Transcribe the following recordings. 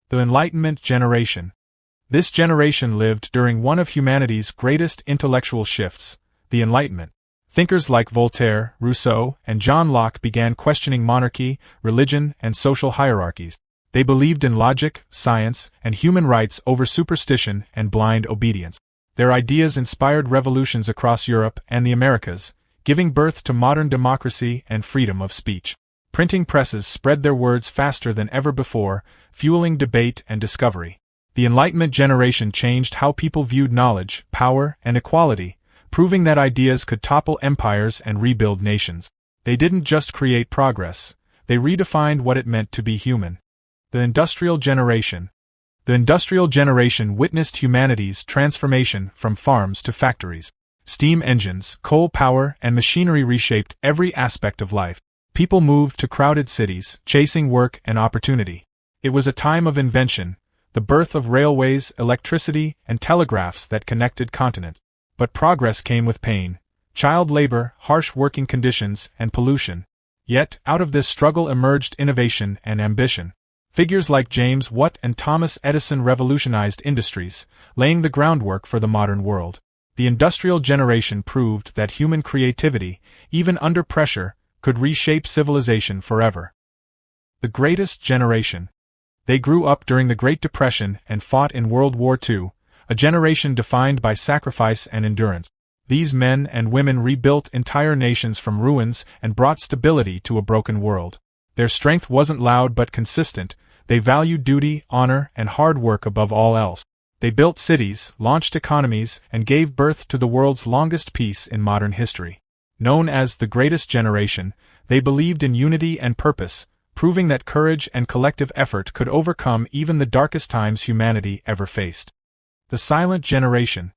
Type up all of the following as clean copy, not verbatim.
The Enlightenment Generation. This generation lived during one of humanity's greatest intellectual shifts, the Enlightenment. Thinkers like Voltaire, Rousseau, and John Locke began questioning monarchy, religion, and social hierarchies. They believed in logic, science, and human rights over superstition and blind obedience. Their ideas inspired revolutions across Europe and the Americas, giving birth to modern democracy and freedom of speech. Printing presses spread their words faster than ever before, fueling debate and discovery. The Enlightenment generation changed how people viewed knowledge, power, and equality, proving that ideas could topple empires and rebuild nations. They didn't just create progress, they redefined what it meant to be human. The Industrial Generation. The Industrial Generation witnessed humanity's transformation from farms to factories. Steam engines, coal power, and machinery reshaped every aspect of life. People moved to crowded cities, chasing work and opportunity. It was a time of invention, the birth of railways, electricity, and telegraphs that connected continents. But progress came with pain, child labor, harsh working conditions, and pollution. Yet, out of this struggle emerged innovation and ambition. Figures like James Watt and Thomas Edison revolutionized industries, laying the groundwork for the modern world. The Industrial Generation proved that human creativity, even under pressure, could reshape civilization forever. The Greatest Generation. They grew up during the Great Depression and fought in World War II, a generation defined by sacrifice and endurance. These men and women rebuilt entire nations from ruins and brought stability to a broken world. Their strength wasn't loud but consistent. They valued duty, honor, and hard work above all else. They built cities, launched economies, and gave birth to the world's longest peace in modern history. Known as the Greatest Generation, they believed in unity and purpose, proving that courage and collective effort could overcome even the darkest times humanity ever faced. The Silent Generation.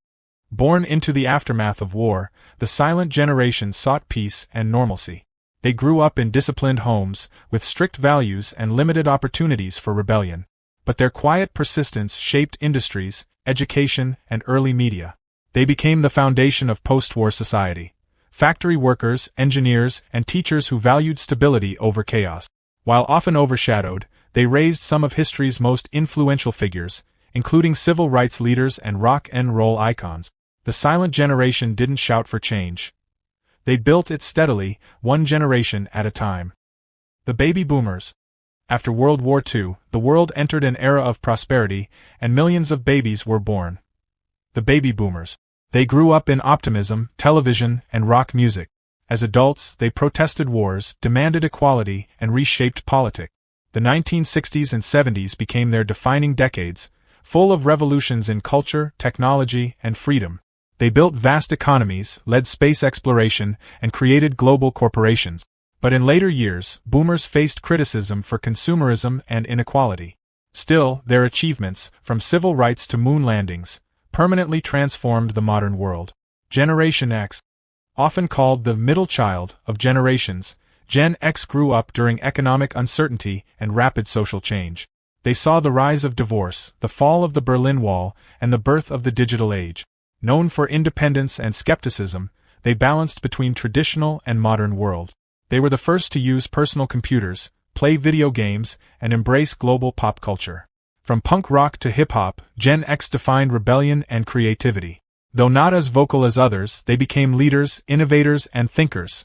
Born into the aftermath of war, the Silent Generation sought peace and normalcy. They grew up in disciplined homes, with strict values and limited opportunities for rebellion. But their quiet persistence shaped industries, education, and early media. They became the foundation of post-war society. Factory workers, engineers, and teachers who valued stability over chaos. While often overshadowed, they raised some of history's most influential figures, including civil rights leaders and rock and roll icons. The Silent Generation didn't shout for change. They built it steadily, one generation at a time. The Baby Boomers. After World War II, the world entered an era of prosperity, and millions of babies were born. The Baby Boomers. They grew up in optimism, television, and rock music. As adults, they protested wars, demanded equality, and reshaped politics. The 1960s and 70s became their defining decades, full of revolutions in culture, technology, and freedom. They built vast economies, led space exploration, and created global corporations. But in later years, boomers faced criticism for consumerism and inequality. Still, their achievements, from civil rights to moon landings, permanently transformed the modern world. Generation X. Often called the middle child of generations, Gen X grew up during economic uncertainty and rapid social change. They saw the rise of divorce, the fall of the Berlin Wall, and the birth of the digital age. Known for independence and skepticism, they balanced between traditional and modern worlds. They were the first to use personal computers, play video games, and embrace global pop culture. From punk rock to hip-hop, Gen X defined rebellion and creativity. Though not as vocal as others, they became leaders, innovators, and thinkers.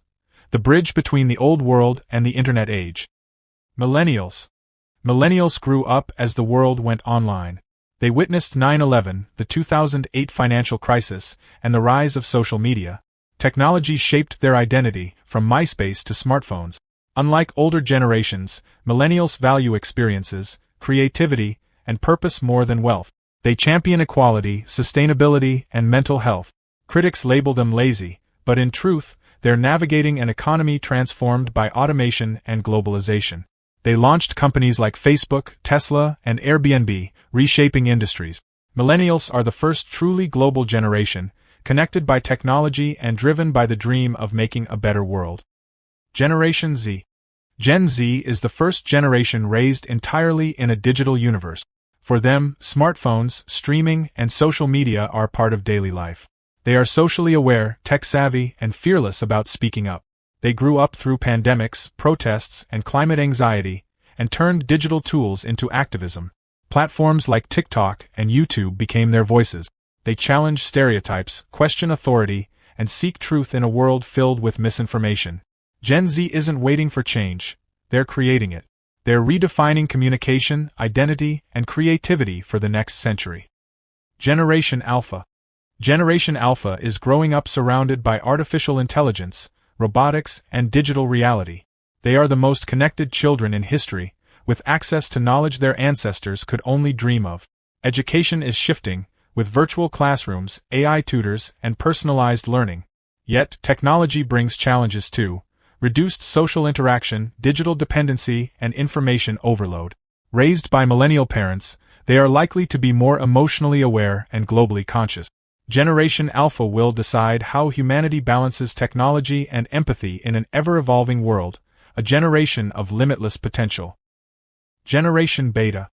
The bridge between the old world and the internet age. Millennials. Millennials grew up as the world went online. They witnessed 9/11, the 2008 financial crisis, and the rise of social media. Technology shaped their identity, from MySpace to smartphones. Unlike older generations, millennials value experiences, creativity, and purpose more than wealth. They champion equality, sustainability, and mental health. Critics label them lazy, but in truth, they're navigating an economy transformed by automation and globalization. They launched companies like Facebook, Tesla, and Airbnb, reshaping industries. Millennials are the first truly global generation, connected by technology and driven by the dream of making a better world. Generation Z. Gen Z is the first generation raised entirely in a digital universe. For them, smartphones, streaming, and social media are part of daily life. They are socially aware, tech-savvy, and fearless about speaking up. They grew up through pandemics, protests, and climate anxiety, and turned digital tools into activism. Platforms like TikTok and YouTube became their voices. They challenge stereotypes, question authority, and seek truth in a world filled with misinformation. Gen Z isn't waiting for change, they're creating it. They're redefining communication, identity, and creativity for the next century. Generation Alpha. Generation Alpha is growing up surrounded by artificial intelligence, robotics, and digital reality. They are the most connected children in history, with access to knowledge their ancestors could only dream of. Education is shifting, with virtual classrooms, AI tutors, and personalized learning. Yet, technology brings challenges too: reduced social interaction, digital dependency, and information overload. Raised by millennial parents, they are likely to be more emotionally aware and globally conscious. Generation Alpha will decide how humanity balances technology and empathy in an ever-evolving world, a generation of limitless potential. Generation Beta.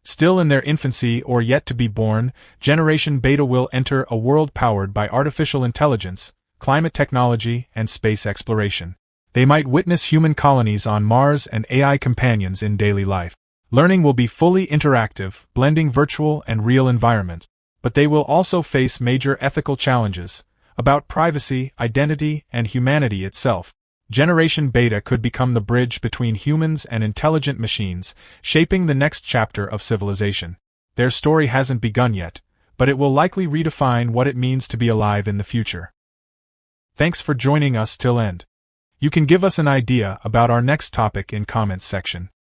Still in their infancy or yet to be born, Generation Beta will enter a world powered by artificial intelligence, climate technology, and space exploration. They might witness human colonies on Mars and AI companions in daily life. Learning will be fully interactive, blending virtual and real environments. But they will also face major ethical challenges about privacy, identity, and humanity itself. Generation Beta could become the bridge between humans and intelligent machines, shaping the next chapter of civilization. Their story hasn't begun yet, but it will likely redefine what it means to be alive in the future. Thanks for joining us till end. You can give us an idea about our next topic in comments section.